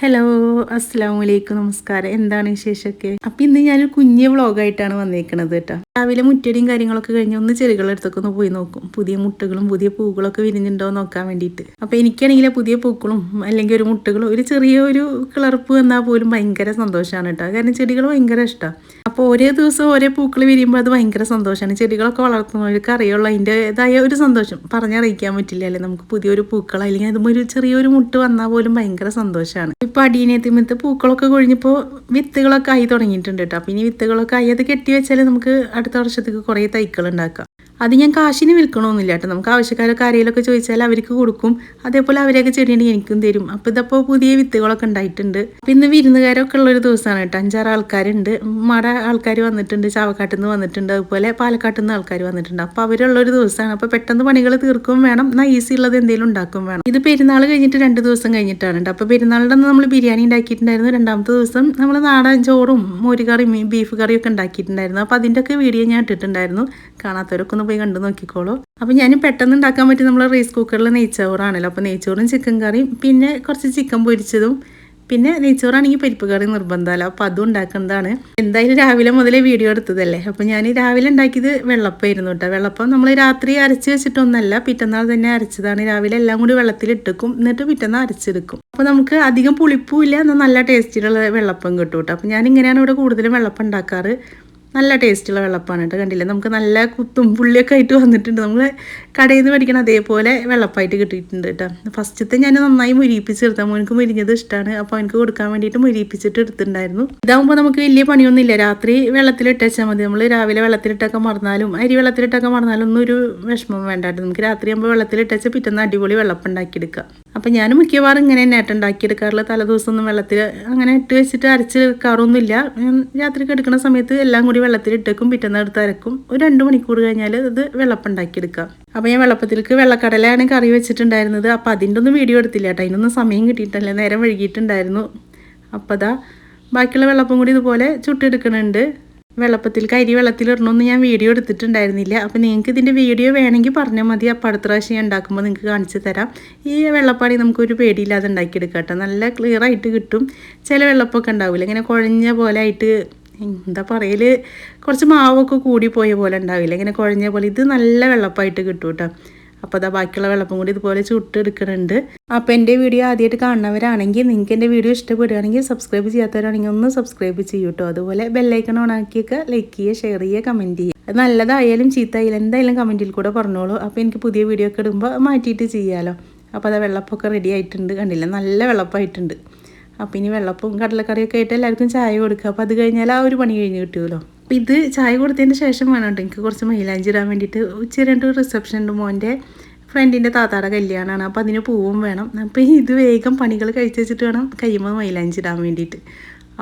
Hello, അസ്സലാമലൈക്കും, നമസ്കാരം. എന്താണ് വിശേഷമൊക്കെ? അപ്പം ഇന്ന് ഞാനൊരു കുഞ്ഞ് വ്ളോഗായിട്ടാണ് വന്നേക്കണത് കേട്ടോ. രാവിലെ മുറ്റടിയും കാര്യങ്ങളൊക്കെ കഴിഞ്ഞ് ഒന്ന് ചെടികളടുത്തൊക്കെ ഒന്ന് പോയി നോക്കും. പുതിയ മുട്ടുകളും പുതിയ പൂക്കളൊക്കെ വിരിഞ്ഞിട്ടുണ്ടോ എന്ന് നോക്കാൻ വേണ്ടിയിട്ട്. അപ്പം എനിക്കാണെങ്കിൽ പുതിയ പൂക്കളും അല്ലെങ്കിൽ ഒരു മുട്ടുകളും ഒരു ചെറിയൊരു കിളർപ്പ് വന്നാൽ പോലും ഭയങ്കര സന്തോഷമാണ് കേട്ടോ. കാരണം ചെടികൾ ഭയങ്കര ഇഷ്ടമാണ്. അപ്പോൾ ഓരോ ദിവസവും ഓരോ പൂക്കൾ വിരിയുമ്പോൾ അത് ഭയങ്കര സന്തോഷമാണ്. ചെടികളൊക്കെ വളർത്തുന്നവർക്ക് അറിയുള്ളൂ അതിൻ്റെതായ ഒരു സന്തോഷം പറഞ്ഞറിയിക്കാൻ പറ്റില്ല അല്ലേ. നമുക്ക് പുതിയൊരു പൂക്കൾ അല്ലെങ്കിൽ അതുമ്പോൾ ഒരു ചെറിയൊരു മുട്ട് വന്നാൽ പോലും ഭയങ്കര സന്തോഷമാണ്. ഇപ്പോൾ അടീനത്തിമത്തെ പൂക്കളൊക്കെ കൊഴിഞ്ഞപ്പോൾ വിത്തുകളൊക്കെ ആയി തുടങ്ങിയിട്ടുണ്ട് കേട്ടോ. അപ്പോൾ ഇനി വിത്തുകളൊക്കെ ആയി അത് കെട്ടി വെച്ചാൽ നമുക്ക് അടുത്ത വർഷത്തേക്ക് കുറേ തൈകൾ ഉണ്ടാക്കാം. അത് ഞാൻ കാശിന് വിൽക്കണമെന്നില്ല കേട്ടോ. നമുക്ക് ആവശ്യക്കാരൊക്കെ ആരെങ്കിലുമൊക്കെ ചോദിച്ചാൽ അവർക്ക് കൊടുക്കും. അതേപോലെ അവരെയൊക്കെ ചെടിയുണ്ടെങ്കിൽ എനിക്കും തരും. അപ്പോൾ ഇതപ്പോൾ പുതിയ വിത്തുകളൊക്കെ ഉണ്ടായിട്ടുണ്ട്. അപ്പോൾ ഇന്ന് വിരുന്നുകാരൊക്കെ ഉള്ളൊരു ദിവസമാണ് കേട്ടോ. 5-6 ആൾക്കാരുണ്ട്. മട ആൾക്കാർ വന്നിട്ടുണ്ട്, ചാവക്കാട്ടിൽ നിന്ന് വന്നിട്ടുണ്ട്, അതുപോലെ പാലക്കാട്ടിൽ നിന്ന് ആൾക്കാർ വന്നിട്ടുണ്ട്. അപ്പോൾ അവരുള്ളൊരു ദിവസമാണ്. അപ്പോൾ പെട്ടെന്ന് പണികൾ തീർക്കും വേണം, എന്നാൽ ഈസി ഉള്ളത് എന്തെങ്കിലും ഉണ്ടാക്കും വേണം. ഇത് പെരുന്നാൾ കഴിഞ്ഞിട്ട് 2 ദിവസം കഴിഞ്ഞിട്ടാണ് കേട്ടോ. അപ്പോൾ പെരുന്നാളിൻ്റെ അന്ന് നമ്മൾ ബിരിയാണി ഉണ്ടാക്കിയിട്ടുണ്ടായിരുന്നു. രണ്ടാമത്തെ ദിവസം നമ്മൾ നാടൻ ചോറും മോരുകറിയും ബീഫ് കറിയൊക്കെ ഉണ്ടാക്കിയിട്ടുണ്ടായിരുന്നു. അപ്പോൾ അതിൻ്റെയൊക്കെ വീഡിയോ ഞാൻ ഇട്ടിട്ടുണ്ടായിരുന്നു. കാണാത്തവരൊക്കെ ഒന്ന് പോയി കണ്ടു നോക്കിക്കോളൂ. അപ്പോൾ ഞാൻ പെട്ടെന്ന് ഉണ്ടാക്കാൻ പറ്റി നമ്മൾ റൈസ് കുക്കറിൽ നെയ്ച്ചോറാണല്ലോ. അപ്പോൾ നെയ്ച്ചോറും ചിക്കൻ കറിയും പിന്നെ കുറച്ച് ചിക്കൻ പൊരിച്ചതും പിന്നെ നെയ്ച്ചോറാണെങ്കിൽ പരിപ്പ് കറി നിർബന്ധമല്ല. അപ്പോൾ അതും ഉണ്ടാക്കുന്നതാണ്. എന്തായാലും രാവിലെ മുതലേ വീഡിയോ എടുത്തതല്ലേ. അപ്പോൾ ഞാൻ രാവിലെ ഉണ്ടാക്കിയത് വെള്ളപ്പമായിരുന്നു കേട്ടോ. വെള്ളപ്പം നമ്മൾ രാത്രി അരച്ച് വെച്ചിട്ടൊന്നല്ല, പിറ്റന്നാൾ തന്നെ അരച്ചതാണ്. രാവിലെ എല്ലാം കൂടി വെള്ളത്തിലിട്ടേക്കും, എന്നിട്ട് പിറ്റന്നാൾ അരച്ചെടുക്കും. അപ്പോൾ നമുക്ക് അധികം പുളിപ്പുമില്ല, എന്നാൽ നല്ല ടേസ്റ്റിലുള്ള വെള്ളപ്പം കിട്ടും കേട്ടോ. അപ്പോൾ ഞാൻ ഇങ്ങനെയാണ് ഇവിടെ കൂടുതലും വെള്ളപ്പം ഉണ്ടാക്കാറ്. നല്ല ടേസ്റ്റുള്ള വെള്ളപ്പാണ് കേട്ടോ. കണ്ടില്ലേ, നമുക്ക് നല്ല കുത്തും പുള്ളിയൊക്കെ ആയിട്ട് വന്നിട്ടുണ്ട്. നമ്മൾ കടയിൽ നിന്ന് മേടിക്കണം അതേപോലെ വെള്ളപ്പായിട്ട് കിട്ടിയിട്ടുണ്ട് കേട്ടോ. ഫസ്റ്റത്തെ ഞാൻ നന്നായി മുരിപ്പിച്ചെടുത്താൽ മോനക്ക് മുരിഞ്ഞത് ഇഷ്ടമാണ്. അപ്പോൾ അവനക്ക് കൊടുക്കാൻ വേണ്ടിയിട്ട് മുരിപ്പിച്ചിട്ട് എടുത്തിട്ടുണ്ടായിരുന്നു. ഇതാകുമ്പോൾ നമുക്ക് വലിയ പണിയൊന്നുമില്ല. രാത്രി വെള്ളത്തിലിട്ടാൽ മതി. നമ്മൾ രാവിലെ വെള്ളത്തിലിട്ടൊക്കെ മറന്നാലും അരി വെള്ളത്തിലിട്ടൊക്കെ മറന്നാലും ഒന്നും ഒരു വിഷമം വേണ്ടായിട്ട് നമുക്ക് രാത്രി ആകുമ്പോൾ വെള്ളത്തിലിട്ടാൽ പിറ്റേന്ന് അടിപൊളി വെള്ളപ്പം ഉണ്ടാക്കിയെടുക്കാം. അപ്പോൾ ഞാൻ മിക്കവാറും ഇങ്ങനെ തന്നെ ആയിട്ട് ഉണ്ടാക്കിയെടുക്കാറുള്ള. തലേദിവസം ഒന്നും വെള്ളത്തിൽ അങ്ങനെ ഇട്ട് വെച്ചിട്ട് അരച്ച് വെക്കാറൊന്നുമില്ല. രാത്രി കിടക്കുന്ന സമയത്ത് എല്ലാം കൂടി വെള്ളത്തിലിട്ടേക്കും, പിറ്റേന്ന് എടുത്ത് അരക്കും. ഒരു 2 മണിക്കൂർ കഴിഞ്ഞാൽ അത് വെള്ളപ്പം ഉണ്ടാക്കിയെടുക്കാം. അപ്പോൾ ഞാൻ വെള്ളപ്പത്തിലേക്ക് വെള്ളക്കടലയാണ് കറി വെച്ചിട്ടുണ്ടായിരുന്നത്. അപ്പോൾ അതിൻ്റെ ഒന്നും വീഡിയോ എടുത്തില്ല കേട്ടോ. അതിനൊന്നും സമയം കിട്ടിയിട്ടില്ല, നേരം വൈകിയിട്ടുണ്ടായിരുന്നു. അപ്പോൾ അതാ ബാക്കിയുള്ള വെള്ളപ്പം കൂടി ഇതുപോലെ ചുട്ടെടുക്കുന്നുണ്ട്. വെള്ളപ്പത്തിലേക്ക് അരി വെള്ളത്തിലിടണമെന്ന് ഞാൻ വീഡിയോ എടുത്തിട്ടുണ്ടായിരുന്നില്ല. അപ്പോൾ നിങ്ങൾക്ക് ഇതിൻ്റെ വീഡിയോ വേണമെങ്കിൽ പറഞ്ഞാൽ മതി. അപ്പോൾ അടുത്ത പ്രാവശ്യം ഞാൻ ഉണ്ടാക്കുമ്പോൾ നിങ്ങൾക്ക് കാണിച്ചു തരാം. ഈ വെള്ളപ്പാടി നമുക്കൊരു പേടിയില്ലാതെ ഉണ്ടാക്കിയെടുക്കാം കേട്ടോ. നല്ല ക്ലിയർ ആയിട്ട് കിട്ടും. ചില വെള്ളപ്പൊക്കെ ഉണ്ടാവില്ല, ഇങ്ങനെ കുഴഞ്ഞ പോലെ ആയിട്ട്, എന്താ പറയൽ, കുറച്ച് മാവൊക്കെ കൂടിപ്പോയ പോലെ ഉണ്ടാവില്ല, ഇങ്ങനെ കുഴഞ്ഞ പോലെ. ഇത് നല്ല വെള്ളപ്പായിട്ട് കിട്ടും കേട്ടോ. അപ്പോൾ അതാ ബാക്കിയുള്ള വെള്ളപ്പം കൂടി ഇതുപോലെ ചുട്ടെടുക്കുന്നുണ്ട്. അപ്പോൾ എൻ്റെ വീഡിയോ ആദ്യമായിട്ട് കാണുന്നവരാണെങ്കിൽ, നിങ്ങൾക്ക് എൻ്റെ വീഡിയോ ഇഷ്ടപ്പെടുകയാണെങ്കിൽ, സബ്സ്ക്രൈബ് ചെയ്യാത്തവരാണെങ്കിൽ ഒന്ന് സബ്സ്ക്രൈബ് ചെയ്യൂ കേട്ടോ. അതുപോലെ ബെല്ലൈക്കൺ ഓൺ ആക്കിയൊക്കെ ലൈക്ക് ചെയ്യുക, ഷെയർ ചെയ്യുക, കമൻറ്റ് ചെയ്യുക. അത് നല്ലതായാലും ചീത്തയായാലും എന്തായാലും കമൻറ്റിൽ കൂടെ പറഞ്ഞോളൂ. അപ്പോൾ എനിക്ക് പുതിയ വീഡിയോ ഒക്കെ ഇടുമ്പോൾ മാറ്റിയിട്ട് ചെയ്യാമല്ലോ. അപ്പോൾ അതാ വെള്ളപ്പൊക്കെ റെഡി ആയിട്ടുണ്ട്. കണ്ടില്ല, നല്ല വെള്ളപ്പായിട്ടുണ്ട്. അപ്പോൾ ഇനി വെള്ളപ്പവും കടലക്കറിയൊക്കെ ആയിട്ട് എല്ലാവർക്കും ചായ കൊടുക്കുക. അപ്പോൾ അത് കഴിഞ്ഞാൽ ആ ഒരു പണി കഴിഞ്ഞ് കിട്ടുമല്ലോ. അപ്പോൾ ഇത് ചായ കൊടുത്തതിന് ശേഷം വേണം കേട്ടോ എനിക്ക് കുറച്ച് മൈലാഞ്ചി ഇടാൻ വേണ്ടിയിട്ട്. ഉച്ചരണ്ട് റിസപ്ഷൻ ഉണ്ട്, മോൻ്റെ ഫ്രണ്ടിൻ്റെ താത്താടെ കല്യാണമാണ്. അപ്പോൾ അതിന് പൂവും വേണം. അപ്പോൾ ഇത് വേഗം പണികൾ കഴിച്ച് വെച്ചിട്ട് വേണം കയ്യുമ്പോൾ മൈലാഞ്ചി ഇടാൻ വേണ്ടിയിട്ട്.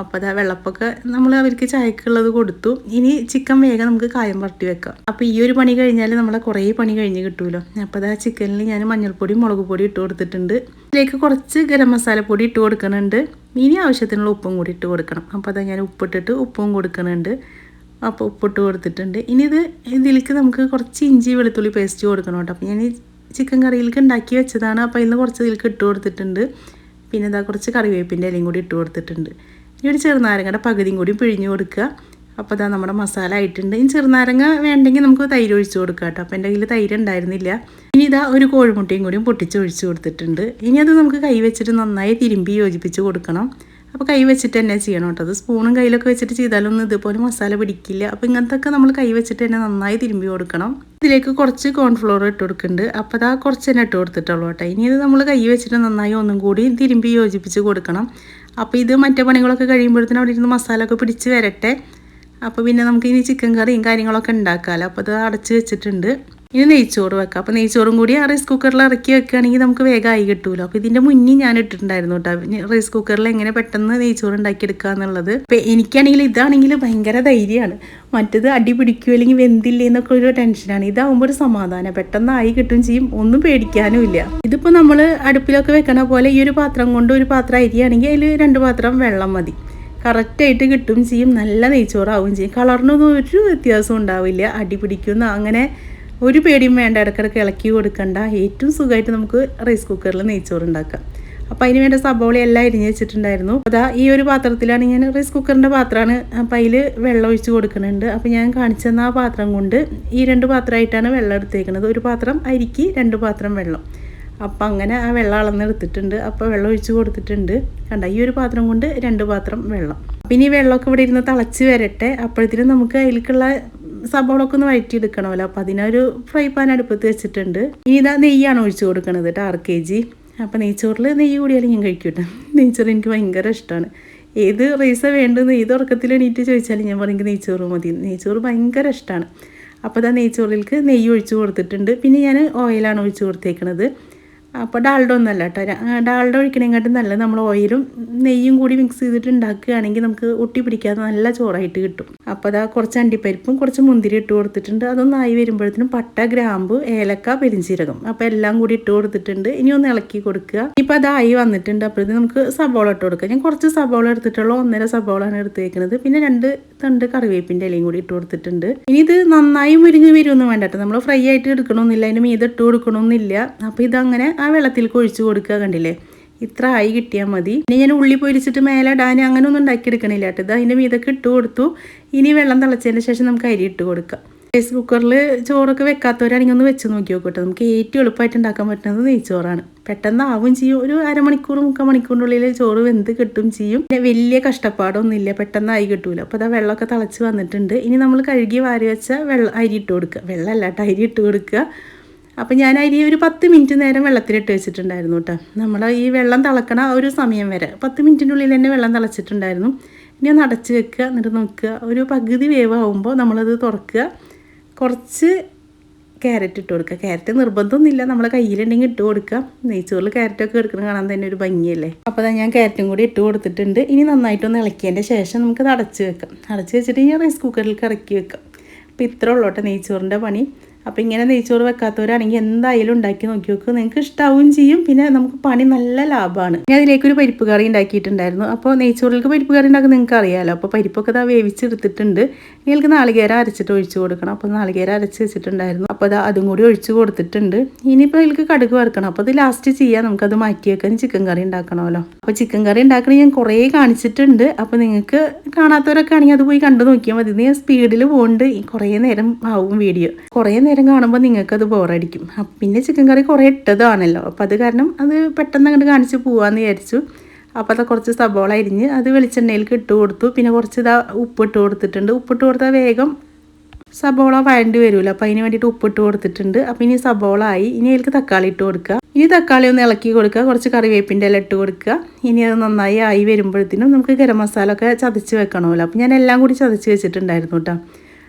അപ്പോൾ അതാ വെള്ളപ്പൊക്കെ നമ്മൾ അവർക്ക് ചായക്കുള്ളത് കൊടുത്തു. ഇനി ചിക്കൻ വേഗം നമുക്ക് കായം വരട്ടി വെക്കാം. അപ്പോൾ ഈ ഒരു പണി കഴിഞ്ഞാൽ നമ്മളെ കുറേ പണി കഴിഞ്ഞ് കിട്ടുമല്ലോ. അപ്പോൾ അതാ ചിക്കനിൽ ഞാൻ മഞ്ഞൾപ്പൊടി മുളക് പൊടി ഇട്ട് കൊടുത്തിട്ടുണ്ട്. ഇതിലേക്ക് കുറച്ച് ഗരം മസാലപ്പൊടി ഇട്ട് കൊടുക്കുന്നുണ്ട്. ഇനി ആവശ്യത്തിനുള്ള ഉപ്പും കൂടി ഇട്ട് കൊടുക്കണം. അപ്പോൾ അതാ ഞാൻ ഉപ്പിട്ടിട്ട് ഉപ്പും കൊടുക്കുന്നുണ്ട്. അപ്പോൾ ഉപ്പിട്ട് കൊടുത്തിട്ടുണ്ട്. ഇനി ഇതിലേക്ക് നമുക്ക് കുറച്ച് ഇഞ്ചി വെളുത്തുള്ളി പേസ്റ്റ് കൊടുക്കണം കേട്ടോ. അപ്പോൾ ഞാൻ ചിക്കൻ കറിയിലേക്ക് ഉണ്ടാക്കി വെച്ചതാണ്. അപ്പോൾ ഇന്ന് കുറച്ച് ഇതിലേക്ക് ഇട്ട് കൊടുത്തിട്ടുണ്ട്. പിന്നെ ഇതാ കുറച്ച് കറിവേപ്പിൻ്റെ ഇലയും കൂടി ഇട്ട് കൊടുത്തിട്ടുണ്ട്. ഇനി ഒരു ചെറുനാരങ്ങയുടെ പകുതിയും കൂടി പിഴിഞ്ഞ് കൊടുക്കുക. അപ്പോൾ അതാ നമ്മുടെ മസാല ആയിട്ടുണ്ട്. ഇനി ചെറുനാരങ്ങ വേണ്ടെങ്കിൽ നമുക്ക് തൈര് ഒഴിച്ച് കൊടുക്കാം കേട്ടോ. അപ്പോൾ എൻ്റെ കയ്യിൽ തൈര് ഉണ്ടായിരുന്നില്ല. ഇനി ഇതാ ഒരു കോഴിമുട്ടയും കൂടിയും പൊട്ടിച്ച് ഒഴിച്ച് കൊടുത്തിട്ടുണ്ട്. ഇനി അത് നമുക്ക് കൈ വെച്ചിട്ട് നന്നായി തിരുമ്പി യോജിപ്പിച്ച് കൊടുക്കണം. അപ്പോൾ കൈ വെച്ചിട്ട് തന്നെ ചെയ്യണം കേട്ടോ. അത് സ്പൂണും കയ്യിലൊക്കെ വെച്ചിട്ട് ചെയ്താലൊന്നും ഇതുപോലെ മസാല പിടിക്കില്ല. അപ്പോൾ ഇങ്ങനത്തൊക്കെ നമ്മൾ കൈ വെച്ചിട്ട് തന്നെ നന്നായി തിരുമ്പി കൊടുക്കണം. ഇതിലേക്ക് കുറച്ച് കോൺഫ്ലോർ ഇട്ട് കൊടുക്കുന്നുണ്ട്. അപ്പോൾ അതാ കുറച്ച് തന്നെ ഇട്ട് കൊടുത്തിട്ടുള്ളൂ കേട്ടോ. ഇനി ഇത് നമ്മൾ കൈ വെച്ചിട്ട് നന്നായി ഒന്നും കൂടി തിരുമ്പി യോജിപ്പിച്ച് കൊടുക്കണം. അപ്പോൾ ഇത് മറ്റേ പണികളൊക്കെ കഴിയുമ്പോഴത്തേനും അവിടെ ഇരുന്ന് മസാല ഒക്കെ പിടിച്ച് വരട്ടെ. അപ്പോൾ പിന്നെ നമുക്ക് ഇനി ചിക്കൻ കറിയും കാര്യങ്ങളൊക്കെ ഉണ്ടാക്കാമല്ലോ. അപ്പോൾ അത് അടച്ച് വെച്ചിട്ടുണ്ട്. ഇനി നെയ്ച്ചോറ് വെക്കാം. അപ്പോൾ നെയ്ച്ചോറും കൂടി ആ റൈസ് കുക്കറിൽ ഇറക്കി വെക്കുകയാണെങ്കിൽ നമുക്ക് വേഗമായി കിട്ടുമല്ലോ. അപ്പോൾ ഇതിൻ്റെ മുന്നേ ഞാൻ ഇട്ടിട്ടുണ്ടായിരുന്നു കേട്ടോ, റൈസ് കുക്കറിൽ എങ്ങനെ പെട്ടെന്ന് നെയ്ച്ചോറ് ഉണ്ടാക്കിയെടുക്കുക എന്നുള്ളത്. അപ്പോൾ എനിക്കാണെങ്കിൽ ഇതാണെങ്കിൽ ഭയങ്കര ധൈര്യമാണ്. മറ്റത് അടി പിടിക്കുമോ അല്ലെങ്കിൽ വെന്തില്ലേ എന്നൊക്കെ ഒരു ടെൻഷനാണ്. ഇതാവുമ്പോൾ ഒരു സമാധാനം, പെട്ടെന്ന് ആയി കിട്ടും ചെയ്യും, ഒന്നും പേടിക്കാനും ഇല്ല. ഇതിപ്പോൾ നമ്മൾ അടുപ്പിലൊക്കെ വെക്കണ പോലെ ഈ ഒരു പാത്രം കൊണ്ട് ഒരു പാത്രം അരിയാണെങ്കിൽ അതിൽ 2 പാത്രം വെള്ളം മതി. കറക്റ്റായിട്ട് കിട്ടും ചെയ്യും, നല്ല നെയ്ച്ചോറാവും ചെയ്യും. കളറിനൊന്നും ഒരു വ്യത്യാസം ഉണ്ടാവില്ല. അടി പിടിക്കുന്ന അങ്ങനെ ഒരു പേടിയും വേണ്ട. ഇടയ്ക്കിടയ്ക്ക് ഇളക്കി കൊടുക്കണ്ട. ഏറ്റവും സുഖമായിട്ട് നമുക്ക് റൈസ് കുക്കറിൽ നെയ്ച്ചോറ് ഉണ്ടാക്കാം. അപ്പോൾ അതിന് വേണ്ട സബോള എല്ലാം അരിഞ്ഞ് വെച്ചിട്ടുണ്ടായിരുന്നു. അതാ ഈ ഒരു പാത്രത്തിലാണ് ഞാൻ റൈസ് കുക്കറിൻ്റെ പാത്രമാണ്. അപ്പോൾ അതിൽ വെള്ളം ഒഴിച്ച് കൊടുക്കുന്നുണ്ട്. അപ്പോൾ ഞാൻ കാണിച്ചെന്ന ആ പാത്രം കൊണ്ട് ഈ 2 പാത്രമായിട്ടാണ് വെള്ളം എടുത്തേക്കുന്നത്. ഒരു പാത്രം അരിക്ക് 2 പാത്രം വെള്ളം. അപ്പം അങ്ങനെ ആ വെള്ളം അളന്നെടുത്തിട്ടുണ്ട്. അപ്പോൾ വെള്ളം ഒഴിച്ച് കൊടുത്തിട്ടുണ്ട്. കണ്ട ഈ ഒരു പാത്രം കൊണ്ട് 2 പാത്രം വെള്ളം. പിന്നെ ഈ വെള്ളമൊക്കെ ഇവിടെ ഇരുന്ന് തിളച്ച് വരട്ടെ. അപ്പോഴത്തേനും നമുക്ക് അതിലേക്കുള്ള സബോളൊക്കെ ഒന്ന് വഴറ്റിയെടുക്കണമല്ലോ. അപ്പോൾ അതിനൊരു ഫ്രൈ പാൻ അടുപ്പത്ത് വെച്ചിട്ടുണ്ട്. ഇനി ഇതാ നെയ്യാണ് ഒഴിച്ച് കൊടുക്കണത് കേട്ടോ, 6 kg. അപ്പോൾ നെയ്ച്ചോറിൽ നെയ്യ് കൂടിയാലും ഞാൻ കഴിക്കും കേട്ടോ. നെയ്ച്ചോറ് എനിക്ക് ഭയങ്കര ഇഷ്ടമാണ്. ഏത് റൈസാണ് വേണ്ടതെന്ന് ഏത് ഉറക്കത്തിൽ എണീറ്റ് ചോദിച്ചാലും ഞാൻ പറയും നെയ്ച്ചോറ് മതി. നെയ്ച്ചോറ് ഭയങ്കര ഇഷ്ടമാണ്. അപ്പോൾ ഇതാ നെയ്ച്ചോറിലേക്ക് നെയ്യ് ഒഴിച്ച് കൊടുത്തിട്ടുണ്ട്. പിന്നെ ഞാൻ ഓയിലാണ് ഒഴിച്ച് കൊടുത്തേക്കുന്നത്. അപ്പോൾ ഡാൽഡ ഒന്നല്ല കേട്ടോ. ഡാൽഡ ഒഴിക്കണേക്കാട്ടും നല്ലത് നമ്മൾ ഓയിലും നെയ്യും കൂടി മിക്സ് ചെയ്തിട്ട് ഉണ്ടാക്കുകയാണെങ്കിൽ നമുക്ക് ഒട്ടി പിടിക്കാതെ നല്ല ചോറായിട്ട് കിട്ടും. അപ്പോൾ അതാ കുറച്ച് അണ്ടിപ്പരിപ്പും കുറച്ച് മുന്തിരി ഇട്ട് കൊടുത്തിട്ടുണ്ട്. അതൊന്നായി വരുമ്പോഴത്തേനും പട്ട, ഗ്രാമ്പ്, ഏലക്ക, പെരിഞ്ചീരകം അപ്പോൾ എല്ലാം കൂടി ഇട്ട് കൊടുത്തിട്ടുണ്ട്. ഇനി ഒന്ന് ഇളക്കി കൊടുക്കുക. ഇപ്പോൾ അതായി വന്നിട്ടുണ്ട്. അപ്പോഴത്തേക്കും നമുക്ക് സബോള ഇട്ട് കൊടുക്കുക. ഞാൻ കുറച്ച് സബോള എടുത്തിട്ടുള്ള 1.5 സബോളാണ് എടുത്തേക്കുന്നത്. പിന്നെ 2 തണ്ട് കറിവേപ്പിൻ്റെ ഇലയും കൂടി ഇട്ട് കൊടുത്തിട്ടുണ്ട്. ഇനി ഇത് നന്നായി മുരിഞ്ഞ് വരുമൊന്നും വേണ്ട കേട്ടോ. നമ്മൾ ഫ്രൈ ആയിട്ട് എടുക്കണമെന്നില്ല, അതിന് മീതെ ഇട്ട് കൊടുക്കണമെന്നില്ല. അപ്പോൾ ഇതങ്ങനെ ആ വെള്ളത്തിലേക്ക് ഒഴിച്ച് കൊടുക്കുക. കണ്ടില്ലേ, ഇത്ര ആയി കിട്ടിയാൽ മതി. ഇനി ഞാൻ ഉള്ളി പൊരിച്ചിട്ട് മേലെ ഇടാൻ അങ്ങനെ ഒന്നും ഉണ്ടാക്കിയെടുക്കണില്ല കേട്ടോ. ഇത് അതിൻ്റെ മീതൊക്കെ ഇട്ട് കൊടുത്തു. ഇനി വെള്ളം തിളച്ചതിന് ശേഷം നമുക്ക് അരി ഇട്ട് കൊടുക്കാം. റൈസ് കുക്കറിൽ ചോറൊക്കെ വെക്കാത്തവരാണെങ്കിൽ ഒന്ന് വെച്ച് നോക്കി നോക്കട്ടെ. നമുക്ക് ഏറ്റവും എളുപ്പമായിട്ട് ഉണ്ടാക്കാൻ പറ്റുന്നത് നെയ്ച്ചോറാണ്. പെട്ടെന്ന് ആവും ചെയ്യും. ഒരു 1/2 മണിക്കൂർ 3/4 മണിക്കൂറിനുള്ളിൽ ചോറ് വെന്ത് കിട്ടും ചെയ്യും. പിന്നെ വലിയ കഷ്ടപ്പാടൊന്നുമില്ല, പെട്ടെന്ന് ആയി കിട്ടൂല. അപ്പോൾ അതാ വെള്ളമൊക്കെ തിളച്ച് വന്നിട്ടുണ്ട്. ഇനി നമ്മൾ കഴുകി വാരി വെച്ച അരി ഇട്ട് കൊടുക്കുക. വെള്ളമല്ല കേട്ടോ, അരി ഇട്ട് കൊടുക്കുക. അപ്പോൾ ഞാൻ അരി ഒരു 10 മിനിറ്റ് നേരം വെള്ളത്തിലിട്ട് വെച്ചിട്ടുണ്ടായിരുന്നു കേട്ടോ. നമ്മൾ ഈ വെള്ളം തിളക്കണ ഒരു സമയം വരെ 10 മിനിറ്റിനുള്ളിൽ തന്നെ വെള്ളം തിളച്ചിട്ടുണ്ടായിരുന്നു. ഇനി ഒന്ന് അടച്ച് വെക്കുക. എന്നിട്ട് നോക്കുക, ഒരു പകുതി വേവാകുമ്പോൾ നമ്മളത് തുറക്കുക. കുറച്ച് ക്യാരറ്റ് ഇട്ട് കൊടുക്കുക. ക്യാരറ്റ് നിർബന്ധമൊന്നുമില്ല, നമ്മളെ കയ്യിലുണ്ടെങ്കിൽ ഇട്ട് കൊടുക്കുക. നെയ്ച്ചോറിൽ ക്യാരറ്റൊക്കെ എടുക്കണം കാണാൻ തന്നെ ഒരു ഭംഗിയല്ലേ. അപ്പോൾ അതാ ഞാൻ ക്യാരറ്റും കൂടി ഇട്ട് കൊടുത്തിട്ടുണ്ട്. ഇനി നന്നായിട്ടൊന്ന് ഇളക്കിയതിൻ്റെ ശേഷം നമുക്കത് അടച്ച് വെക്കാം. അടച്ച് വെച്ചിട്ട് ഇനി റൈസ് കുക്കറിലേക്ക് ഇറക്കി വെക്കാം. അപ്പോൾ ഇത്ര ഉള്ളൂ കേട്ടോ നെയ്ച്ചോറിൻ്റെ പണി. അപ്പോൾ ഇങ്ങനെ നെയ്ച്ചോറ് വെക്കാത്തവരാണെങ്കിൽ എന്തായാലും ഉണ്ടാക്കി നോക്കി നോക്കുക. നിങ്ങൾക്ക് ഇഷ്ടാവുകയും ചെയ്യും. പിന്നെ നമുക്ക് പണി നല്ല ലാഭമാണ്. ഞാൻ അതിലേക്കൊരു പരിപ്പ് കറി ഉണ്ടാക്കിയിട്ടുണ്ടായിരുന്നു. അപ്പോൾ നെയ്ച്ചോറിലേക്ക് പരിപ്പ് കറി ഉണ്ടാക്കുന്നത് നിങ്ങൾക്ക് അറിയാമല്ലോ. അപ്പോൾ പരിപ്പൊക്കെ ഇതാ വേവിച്ചെടുത്തിട്ടുണ്ട്. നിങ്ങൾക്ക് നാളികേരം അരച്ചിട്ട് ഒഴിച്ച് കൊടുക്കണം. അപ്പോൾ നാളികേരം അരച്ച് വെച്ചിട്ടുണ്ടായിരുന്നു. അപ്പോൾ അതും കൂടി ഒഴിച്ച് കൊടുത്തിട്ടുണ്ട്. ഇനിയിപ്പോൾ അതിലേക്ക് കടുക് വറുക്കണം. അപ്പോൾ അത് ലാസ്റ്റ് ചെയ്യാം. നമുക്കത് മാറ്റി വെക്കാൻ ചിക്കൻ കറി ഉണ്ടാക്കണമല്ലോ. അപ്പോൾ ചിക്കൻ കറി ഉണ്ടാക്കണേ ഞാൻ കുറേ കാണിച്ചിട്ടുണ്ട്. അപ്പോൾ നിങ്ങൾക്ക് കാണാത്തവരൊക്കെ ആണെങ്കിൽ അത് പോയി കണ്ടു നോക്കിയാൽ മതി. ഞാൻ സ്പീഡിൽ പോകുന്നുണ്ട്. കുറേ നേരം ആവും വീഡിയോ. കുറേ നേരം കാണുമ്പോൾ നിങ്ങൾക്കത് ബോറടിക്കും. പിന്നെ ചിക്കൻ കറി കുറേ ഇട്ടതാണല്ലോ. അപ്പോൾ അത് കാരണം അത് പെട്ടെന്ന് അങ്ങോട്ട് കാണിച്ച് പോകാമെന്ന് വിചാരിച്ചു. അപ്പോൾ അത് കുറച്ച് സബോള അരിഞ്ഞ് അത് വെളിച്ചെണ്ണയിലേക്ക് ഇട്ട് കൊടുത്തു. പിന്നെ കുറച്ച് ഉപ്പിട്ട് കൊടുത്തിട്ടുണ്ട്. ഉപ്പിട്ട് കൊടുത്താൽ വേഗം സബോള വഴണ്ടി വരുമല്ലോ. അപ്പോൾ അതിന് വേണ്ടിയിട്ട് ഉപ്പിട്ട് കൊടുത്തിട്ടുണ്ട്. അപ്പോൾ ഇനി സബോള ആയി. ഇനി അതിലേക്ക് തക്കാളി ഇട്ട് കൊടുക്കുക. ഇനി തക്കാളി ഒന്ന് ഇളക്കി കൊടുക്കുക. കുറച്ച് കറിവേപ്പിൻ്റെ ഇല ഇട്ട് കൊടുക്കുക. ഇനി അത് നന്നായി ആയി വരുമ്പോഴത്തേനും നമുക്ക് ഗരം മസാല ഒക്കെ ചതച്ച് വെക്കണമല്ലോ. അപ്പോൾ ഞാൻ എല്ലാം കൂടി ചതച്ച് വെച്ചിട്ടുണ്ടായിരുന്നു കേട്ടോ.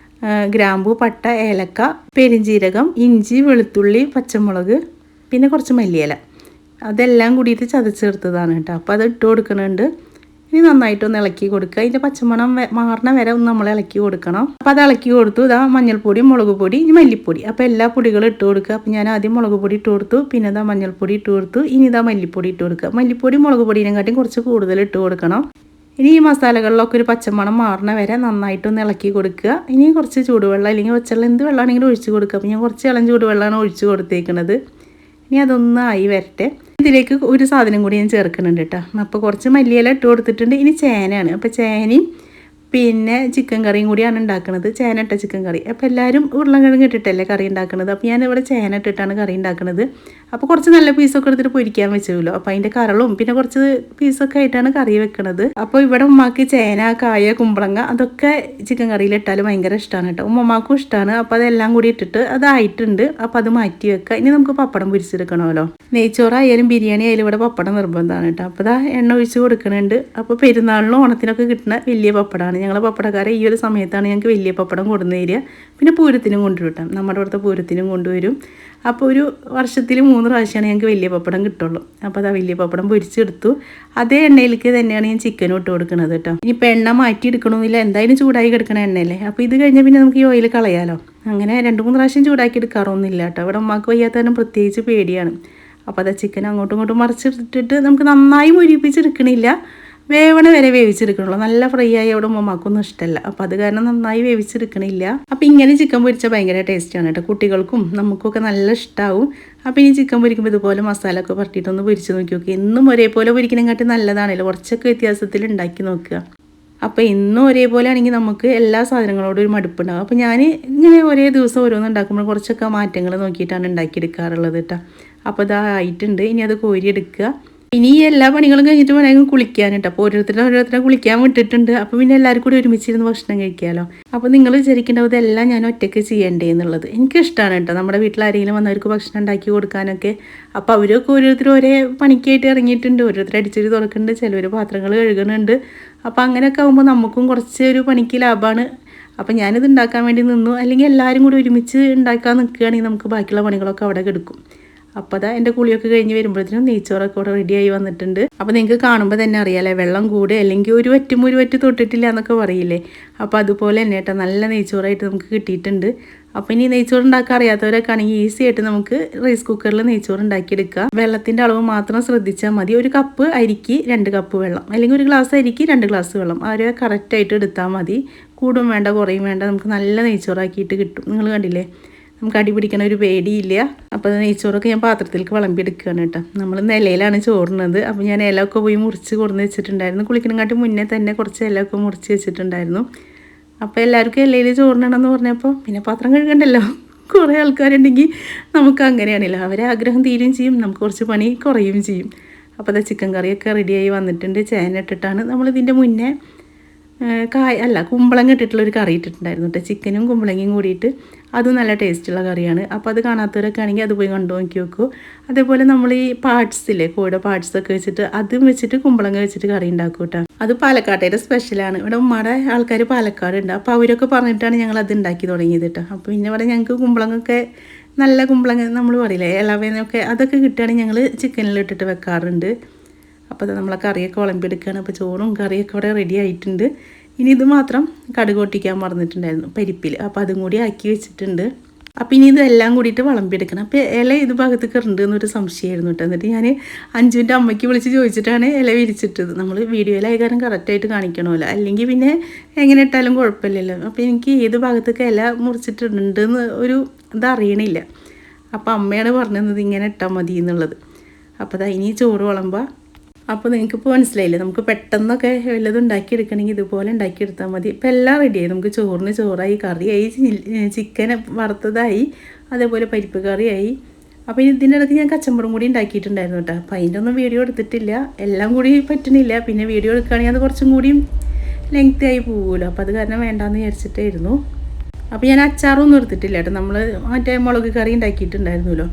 ഗ്രാമ്പു, പട്ട, ഏലക്ക, പെരിഞ്ചീരകം, ഇഞ്ചി, വെളുത്തുള്ളി, പച്ചമുളക്, പിന്നെ കുറച്ച് മല്ലിയില, അതെല്ലാം കൂടിയിട്ട് ചതച്ചെടുത്തതാണ് കേട്ടോ. അപ്പോൾ അത് ഇട്ട് കൊടുക്കുന്നുണ്ട്. ഇനി നന്നായിട്ടൊന്ന് ഇളക്കി കൊടുക്കുക. ഇതിൻ്റെ പച്ചമണം മാറണ വരെ ഒന്ന് നമ്മൾ ഇളക്കി കൊടുക്കണം. അപ്പോൾ അത് ഇളക്കി കൊടുത്തു. ഇതാ മഞ്ഞൾപ്പൊടി, മുളക് പൊടി, ഇനി മല്ലിപ്പൊടി. അപ്പോൾ എല്ലാ പൊടികളും ഇട്ട് കൊടുക്കുക. അപ്പോൾ ഞാൻ ആദ്യം മുളക് പൊടി ഇട്ട് കൊടുത്തു. പിന്നെ ഇതാ മഞ്ഞൾപ്പൊടി ഇട്ട് കൊടുത്തു. ഇനി ഇതാ മല്ലിപ്പൊടി ഇട്ട് കൊടുക്കുക. മല്ലിപ്പൊടി മുളക് പൊടിയെക്കാട്ടും കുറച്ച് കൂടുതൽ ഇട്ട് കൊടുക്കണം. ഇനി ഈ മസാലകളിലൊക്കെ ഒരു പച്ചമണം മാറണ വരെ നന്നായിട്ടൊന്ന് ഇളക്കി കൊടുക്കുക. ഇനി കുറച്ച് ചൂടുവെള്ളം അല്ലെങ്കിൽ വെച്ചെള്ളം എന്ത് വെള്ളമാണെങ്കിലും ഒഴിച്ച് കൊടുക്കുക. അപ്പോൾ ഞാൻ കുറച്ച് ഇളം ചൂടുവെള്ളമാണ് ഒഴിച്ച് കൊടുത്തേക്കുന്നത്. ഇനി അതൊന്ന് ആയി വരട്ടെ. ഇതിലേക്ക് ഒരു സാധനം കൂടി ഞാൻ ചേർക്കുന്നുണ്ട് കേട്ടോ. അപ്പോൾ കുറച്ച് മല്ലിയില ഇട്ട് കൊടുത്തിട്ടുണ്ട്. ഇനി ചേനയാണ്. അപ്പോൾ ചേനയും പിന്നെ ചിക്കൻ കറിയും കൂടിയാണ് ഉണ്ടാക്കുന്നത്. ചേന ഇട്ട ചിക്കൻ കറി. അപ്പോൾ എല്ലാവരും ഉരുളക്കിഴങ്ങ് ഇട്ടിട്ടല്ലേ കറി ഉണ്ടാക്കുന്നത്. അപ്പോൾ ഞാനിവിടെ ചേന ഇട്ടിട്ടാണ് കറി ഉണ്ടാക്കുന്നത്. അപ്പോൾ കുറച്ച് നല്ല പീസൊക്കെ എടുത്തിട്ട് പൊരിക്കാൻ വെച്ചല്ലോ. അപ്പോൾ അതിൻ്റെ കരളും പിന്നെ കുറച്ച് പീസൊക്കെ ആയിട്ടാണ് കറി വെക്കുന്നത്. അപ്പോൾ ഇവിടെ ഉമ്മാക്ക് ചേന, കായ, കുമ്പളങ്ങ അതൊക്കെ ചിക്കൻ കറിയിൽ ഇട്ടാൽ ഭയങ്കര ഇഷ്ടമാണ് കേട്ടോ. ഉമ്മമാക്കും ഇഷ്ടമാണ്. അപ്പോൾ അതെല്ലാം കൂടി ഇട്ടിട്ട് അതായിട്ടുണ്ട്. അപ്പോൾ അത് മാറ്റി വെക്കുക. ഇനി നമുക്ക് പപ്പടം പൊരിച്ചെടുക്കണമല്ലോ. നെയ്ച്ചോറായാലും ബിരിയാണി ആയാലും ഇവിടെ പപ്പടം നിർബന്ധമാണ് കേട്ടോ. അപ്പോൾ അതാ എണ്ണ ഒഴിച്ച് കൊടുക്കുന്നുണ്ട്. അപ്പോൾ പെരുന്നാളിനും ഓണത്തിനൊക്കെ കിട്ടുന്ന വലിയ പപ്പടമാണ്. ഞങ്ങൾ പപ്പടക്കാരെ ഈ ഒരു സമയത്താണ് ഞങ്ങൾക്ക് വലിയ പപ്പടം കൊണ്ടുവന്ന് തരിക. പിന്നെ പൂരത്തിനും കൊണ്ടുവരും. നമ്മുടെ ഇവിടുത്തെ പൂരത്തിനും കൊണ്ടുവരും. അപ്പോൾ ഒരു വർഷത്തിൽ 3 പ്രാവശ്യമാണ് ഞങ്ങൾക്ക് വലിയ പപ്പടം കിട്ടുള്ളൂ. അപ്പോൾ അതാ വലിയ പപ്പടം പൊരിച്ചെടുത്തു. അതേ എണ്ണയിലേക്ക് തന്നെയാണ് ഞാൻ ചിക്കനും ഇട്ട് കൊടുക്കുന്നത് കേട്ടോ. ഇനിയിപ്പോൾ എണ്ണ മാറ്റി എടുക്കണമെന്നില്ല, എന്തായാലും ചൂടായി കിടക്കണ എണ്ണയല്ലേ. അപ്പോൾ ഇത് കഴിഞ്ഞാൽ പിന്നെ നമുക്ക് ഈ ഓയിൽ കളയാലോ. അങ്ങനെ 2-3 പ്രാവശ്യം ചൂടാക്കി എടുക്കാറൊന്നുമില്ല കേട്ടോ. ഇവിടെ ഉമ്മാക്ക് വയ്യാത്തതിനും പ്രത്യേകിച്ച് പേടിയാണ്. അപ്പോൾ അതാ ചിക്കൻ അങ്ങോട്ടും ഇങ്ങോട്ടും മറിച്ചിട്ടിട്ട് നമുക്ക് നന്നായി മുരിപ്പിച്ചെടുക്കണില്ല. വേവണ വരെ വേവിച്ചെടുക്കണുള്ളൂ. നല്ല ഫ്രൈ ആയി അവിടെ ഉമ്മമാക്കൊന്നും ഇഷ്ടമല്ല. അപ്പോൾ അത് കാരണം നന്നായി വേവിച്ചെടുക്കണില്ല. അപ്പോൾ ഇങ്ങനെ ചിക്കൻ പൊരിച്ചാൽ ഭയങ്കര ടേസ്റ്റാണ് കേട്ടോ. കുട്ടികൾക്കും നമുക്കൊക്കെ നല്ല ഇഷ്ടമാവും. അപ്പോൾ ഈ ചിക്കൻ പൊരിക്കുമ്പോൾ ഇതുപോലെ മസാല ഒക്കെ പരട്ടിയിട്ടൊന്ന് പൊരിച്ച് നോക്കി നോക്കി. എന്നും ഒരേപോലെ പൊരിക്കണേക്കാട്ടി നല്ലതാണല്ലോ, കുറച്ചൊക്കെ വ്യത്യാസത്തിൽ ഉണ്ടാക്കി നോക്കുക. അപ്പോൾ എന്നും ഒരേപോലെ ആണെങ്കിൽ നമുക്ക് എല്ലാ സാധനങ്ങളോടും ഒരു മടുപ്പുണ്ടാകും. അപ്പോൾ ഞാൻ ഇങ്ങനെ ഒരേ ദിവസം ഓരോന്ന് ഉണ്ടാക്കുമ്പോൾ കുറച്ചൊക്കെ മാറ്റങ്ങൾ നോക്കിയിട്ടാണ് ഉണ്ടാക്കിയെടുക്കാറുള്ളത് കേട്ടോ. അപ്പോൾ ഇതാ ആയിട്ടുണ്ട്. ഇനി അത് കോരിയെടുക്കുക. ഇനി എല്ലാ പണികളും കഴിഞ്ഞിട്ട് വേണമെങ്കിൽ കുളിക്കാൻ കേട്ടോ. അപ്പോൾ ഓരോരുത്തരെ കുളിക്കാൻ വിട്ടിട്ടുണ്ട്. അപ്പോൾ പിന്നെ എല്ലാവരും കൂടി ഒരുമിച്ചിരുന്ന് ഭക്ഷണം കഴിക്കാമല്ലോ. അപ്പോൾ നിങ്ങൾ വിചാരിക്കേണ്ടത് ഇതെല്ലാം ഞാൻ ഒറ്റയ്ക്ക് ചെയ്യണ്ടേ എന്നുള്ളത്. എനിക്കിഷ്ടമാണ് കേട്ടോ നമ്മുടെ വീട്ടിൽ ആരെങ്കിലും വന്നവർക്ക് ഭക്ഷണം ഉണ്ടാക്കി കൊടുക്കാനൊക്കെ. അപ്പോൾ അവരൊക്കെ ഓരോരുത്തർ ഒരേ പണിക്കായിട്ട് ഇറങ്ങിയിട്ടുണ്ട്. ഓരോരുത്തർ അടിച്ചൊരു തുറക്കുന്നുണ്ട്, ചിലവർ പാത്രങ്ങൾ കഴുകുന്നുണ്ട്. അപ്പോൾ അങ്ങനെയൊക്കെ ആകുമ്പോൾ നമുക്കും കുറച്ച് ഒരു പണിക്ക് ലാഭമാണ്. അപ്പോൾ ഞാനിത് ഉണ്ടാക്കാൻ വേണ്ടി നിന്നു. അല്ലെങ്കിൽ എല്ലാവരും കൂടി ഒരുമിച്ച് ഉണ്ടാക്കാൻ നിൽക്കുകയാണെങ്കിൽ നമുക്ക് ബാക്കിയുള്ള പണികളൊക്കെ അവിടെ കിടക്കും. അപ്പോൾ അതാ എൻ്റെ കുളിയൊക്കെ കഴിഞ്ഞ് വരുമ്പോഴത്തേനും നെയ്ച്ചോറൊക്കെ ഇവിടെ റെഡിയായി വന്നിട്ടുണ്ട്. അപ്പോൾ നിങ്ങൾക്ക് കാണുമ്പോൾ തന്നെ അറിയാമല്ലേ, വെള്ളം കൂടെ അല്ലെങ്കിൽ ഒരു വറ്റ് തൊട്ടിട്ടില്ല എന്നൊക്കെ പറയില്ലേ. അപ്പോൾ അതുപോലെ തന്നെ കേട്ടോ നല്ല നെയ്ച്ചോറായിട്ട് നമുക്ക് കിട്ടിയിട്ടുണ്ട്. അപ്പോൾ ഇനി നെയ്ച്ചോറ് ഉണ്ടാക്കാൻ അറിയാത്തവരൊക്കെ ആണെങ്കിൽ ഈസി ആയിട്ട് നമുക്ക് റൈസ് കുക്കറിൽ നെയ്ച്ചോറ് ഉണ്ടാക്കിയെടുക്കുക. വെള്ളത്തിൻ്റെ അളവ് മാത്രം ശ്രദ്ധിച്ചാൽ മതി. ഒരു കപ്പ് അരിക്ക് 2 കപ്പ് വെള്ളം, അല്ലെങ്കിൽ ഒരു ഗ്ലാസ് അരിക്ക് 2 ഗ്ലാസ് വെള്ളം, അവരെ കറക്റ്റായിട്ട് എടുത്താൽ മതി. കൂടും വേണ്ട കുറയും വേണ്ട, നമുക്ക് നല്ല നെയ്ച്ചോറാക്കിയിട്ട് കിട്ടും. നിങ്ങൾ കണ്ടില്ലേ, നമുക്ക് അടി പിടിക്കണ ഒരു പേടിയില്ല. അപ്പോൾ നെയ്ച്ചോറൊക്കെ ഞാൻ പാത്രത്തിലേക്ക് വിളമ്പിയെടുക്കുകയാണ് കേട്ടോ. നമ്മൾ നിലയിലാണ് ചോറുന്നത്. അപ്പോൾ ഞാൻ ഇലയൊക്കെ പോയി മുറിച്ച് കൊടുന്ന് വെച്ചിട്ടുണ്ടായിരുന്നു. കുളിക്കണങ്ങാട്ടി മുന്നേ തന്നെ കുറച്ച് ഇലയൊക്കെ മുറിച്ച് വെച്ചിട്ടുണ്ടായിരുന്നു. അപ്പോൾ എല്ലാവർക്കും ഇലയിൽ ചോറിനണമെന്ന് പറഞ്ഞപ്പോൾ പിന്നെ പാത്രം കഴുകണ്ടല്ലോ. കുറേ ആൾക്കാരുണ്ടെങ്കിൽ നമുക്ക് അങ്ങനെയാണല്ലോ, അവരെ ആഗ്രഹം തീരുകയും ചെയ്യും, നമുക്ക് കുറച്ച് പണി കുറയുകയും ചെയ്യും. അപ്പോൾ അത് ചിക്കൻ കറിയൊക്കെ റെഡിയായി വന്നിട്ടുണ്ട്. ചേന ഇട്ടിട്ടാണ് നമ്മളിതിൻ്റെ മുന്നേ കുമ്പളങ്ങ ഇട്ടിട്ടുള്ളൊരു കറി ഇട്ടിട്ടുണ്ടായിരുന്നു കേട്ടോ. ചിക്കനും കുമ്പളങ്ങയും കൂടിയിട്ട് അതും നല്ല ടേസ്റ്റുള്ള കറിയാണ്. അപ്പോൾ അത് കാണാത്തവരൊക്കെ ആണെങ്കിൽ അത് പോയി കണ്ടു നോക്കി നോക്കൂ. അതേപോലെ നമ്മൾ ഈ പാർട്സില്ലേ, കോഴിയുടെ പാർട്സൊക്കെ വെച്ചിട്ട് അതും വെച്ചിട്ട് കുമ്പളങ്ങ വെച്ചിട്ട് കറി ഉണ്ടാക്കും കേട്ടോ. അത് പാലക്കാട്ടേടെ സ്പെഷ്യലാണ്. ഇവിടെ ഉമ്മയുടെ ആൾക്കാർ പാലക്കാടുണ്ട്. അപ്പോൾ അവരൊക്കെ പറഞ്ഞിട്ടാണ് ഞങ്ങൾ അത് ഉണ്ടാക്കി തുടങ്ങിയത് കേട്ടോ. അപ്പോൾ പിന്നെ ഇവിടെ ഞങ്ങൾക്ക് കുമ്പളങ്ങൊക്കെ നല്ല കുമ്പളങ്ങ നമ്മൾ പറയില്ലേ ഇളവേനൊക്കെ, അതൊക്കെ കിട്ടുകയാണെങ്കിൽ ഞങ്ങൾ ചിക്കനിലിട്ടിട്ട് വെക്കാറുണ്ട്. അപ്പോൾ അത് നമ്മളെ കറിയൊക്കെ വിളമ്പിയെടുക്കുകയാണ്. അപ്പോൾ ചോറും കറിയൊക്കെ ഇവിടെ റെഡി ആയിട്ടുണ്ട്. ഇനി ഇത് മാത്രം കടുക് പൊട്ടിക്കാൻ മറന്നിട്ടുണ്ടായിരുന്നു പരിപ്പിൽ. അപ്പോൾ അതും കൂടി ആക്കി വെച്ചിട്ടുണ്ട്. അപ്പോൾ ഇനി ഇതെല്ലാം കൂടിയിട്ട് വിളമ്പിയെടുക്കണം. അപ്പോൾ ഇല ഇത് ഭാഗത്ത് കയറുണ്ട് എന്നൊരു സംശയമായിരുന്നു കേട്ടോ. എന്നിട്ട് ഞാൻ അഞ്ജുവിൻ്റെ അമ്മയ്ക്ക് വിളിച്ച് ചോദിച്ചിട്ടാണ് ഇല വിരിച്ചിട്ടത്. നമ്മൾ വീഡിയോയിലായ കാരണം കറക്റ്റായിട്ട് കാണിക്കണമല്ലോ, അല്ലെങ്കിൽ പിന്നെ എങ്ങനെ ഇട്ടാലും കുഴപ്പമില്ലല്ലോ. അപ്പോൾ എനിക്ക് ഏത് ഭാഗത്തൊക്കെ ഇല മുറിച്ചിട്ടുണ്ടെന്ന് ഒരു ഇതറിയണില്ല. അപ്പോൾ അമ്മയാണ് പറഞ്ഞത് ഇങ്ങനെ ഇട്ടാൽ മതി എന്നുള്ളത്. അപ്പോൾ അതാ ഇനി ചോറ് വിളമ്പാൽ. അപ്പോൾ നിങ്ങൾക്കിപ്പോൾ മനസ്സിലായില്ലേ, നമുക്ക് പെട്ടെന്നൊക്കെ വല്ലതും ഉണ്ടാക്കിയെടുക്കണമെങ്കിൽ ഇതുപോലെ ഉണ്ടാക്കിയെടുത്താൽ മതി. ഇപ്പോൾ എല്ലാം റെഡിയായി. നമുക്ക് ചോറിന് ചോറായി, കറിയായി, ചിക്കൻ വറുത്തതായി, അതേപോലെ പരിപ്പ് കറിയായി. അപ്പോൾ ഇതിൻ്റെ ഇടയ്ക്ക് ഞാൻ കച്ചമ്പറും കൂടി ഉണ്ടാക്കിയിട്ടുണ്ടായിരുന്നു കേട്ടോ. അപ്പോൾ അതിൻ്റെ ഒന്നും വീഡിയോ എടുത്തിട്ടില്ല, എല്ലാം കൂടി പറ്റണില്ല. പിന്നെ വീഡിയോ എടുക്കുകയാണെങ്കിൽ അത് കുറച്ചും കൂടിയും ലെങ്തി ആയി പോകുമല്ലോ. അപ്പോൾ അത് കാരണം വേണ്ടാന്ന് വിചാരിച്ചിട്ടായിരുന്നു. അപ്പോൾ ഞാൻ അച്ചാറൊന്നും എടുത്തിട്ടില്ല കേട്ടോ. നമ്മൾ മറ്റേ മുളക് കറി ഉണ്ടാക്കിയിട്ടുണ്ടായിരുന്നല്ലോ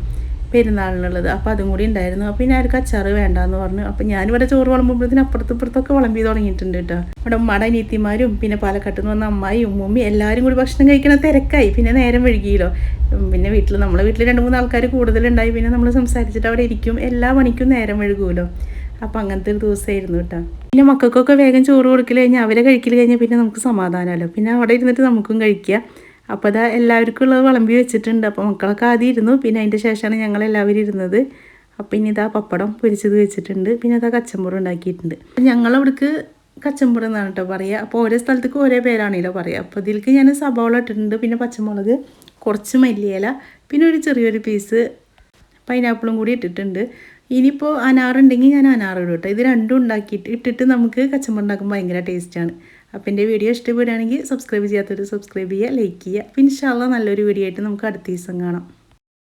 പെരുന്നാളിനുള്ളത്, അപ്പോൾ അതും കൂടി ഉണ്ടായിരുന്നു. അപ്പോൾ പിന്നെ ആർക്കും അച്ചാറ് വേണ്ടാന്ന് പറഞ്ഞു. അപ്പോൾ ഞാനിവിടെ ചോറ് വിളമ്പുമ്പോഴത്തേന് ഇപ്പുറത്തൊക്കെ വിളമ്പി തുടങ്ങിയിട്ടുണ്ട് കേട്ടോ. ഇവിടെ ഉമ്മയുടെ അനിയത്തിമാരും പിന്നെ പാലക്കാട്ടിൽ നിന്ന് വന്ന അമ്മായിയും ഉമ്മയും എല്ലാവരും കൂടി ഭക്ഷണം കഴിക്കണ തിരക്കായി. പിന്നെ നേരം വഴുകിയല്ലോ. പിന്നെ നമ്മളെ വീട്ടിൽ 2-3 ആൾക്കാർ കൂടുതലുണ്ടായി. പിന്നെ നമ്മൾ സംസാരിച്ചിട്ട് അവിടെ ഇരിക്കും, എല്ലാ പണിക്കും നേരം വഴുകുമല്ലോ. അപ്പോൾ അങ്ങനത്തെ ഒരു ദിവസമായിരുന്നു കേട്ടോ. പിന്നെ മക്കൾക്കൊക്കെ വേഗം ചോറ് കൊടുക്കൽ കഴിഞ്ഞാൽ അവരെ കഴിക്കൽ കഴിഞ്ഞാൽ പിന്നെ നമുക്ക് സമാധാനമല്ലോ. പിന്നെ അവിടെ ഇരുന്നിട്ട് നമുക്കും കഴിക്കുക. അപ്പോൾ അതാ എല്ലാവർക്കും ഉള്ളത് വിളമ്പി വെച്ചിട്ടുണ്ട്. അപ്പോൾ മക്കളൊക്കെ ആദ്യം ഇരുന്നു, പിന്നെ അതിൻ്റെ ശേഷമാണ് ഞങ്ങളെല്ലാവരും ഇരുന്നത്. അപ്പോൾ ഇനി ഇതാ പപ്പടം പൊരിച്ചത് വെച്ചിട്ടുണ്ട്, പിന്നെ അതാ കച്ചമ്പറും ഉണ്ടാക്കിയിട്ടുണ്ട്. ഞങ്ങളവിടേക്ക് കച്ചമ്പറ് എന്നാണ് കേട്ടോ പറയുക. അപ്പോൾ ഓരോ സ്ഥലത്തേക്ക് ഓരോ പേരാണല്ലോ പറയുക. അപ്പോൾ ഇതിലേക്ക് ഞാൻ സബോള ഇട്ടിട്ടുണ്ട്, പിന്നെ പച്ചമുളക്, കുറച്ച് മല്ലിയില, പിന്നെ ഒരു ചെറിയൊരു പീസ് പൈനാപ്പിളും കൂടി ഇട്ടിട്ടുണ്ട്. ഇനിയിപ്പോൾ അനാറുണ്ടെങ്കിൽ ഞാൻ അനാർ ഇടും കേട്ടോ. ഇത് രണ്ടും ഇട്ടിട്ട് നമുക്ക് കച്ചമ്പറ് ഉണ്ടാക്കുമ്പോൾ ഭയങ്കര ടേസ്റ്റാണ്. അപ്പോൾ എൻ്റെ വീഡിയോ ഇഷ്ടപ്പെടുകയാണെങ്കിൽ സബ്സ്ക്രൈബ് ചെയ്യാത്തവർ സബ്സ്ക്രൈബ് ചെയ്യുക, ലൈക്ക് ചെയ്യുക. പിന്നെ ഇൻഷാ അല്ലാഹ് നല്ലൊരു വീഡിയോ ആയിട്ട് നമുക്ക് അടുത്ത ദിവസം കാണാം.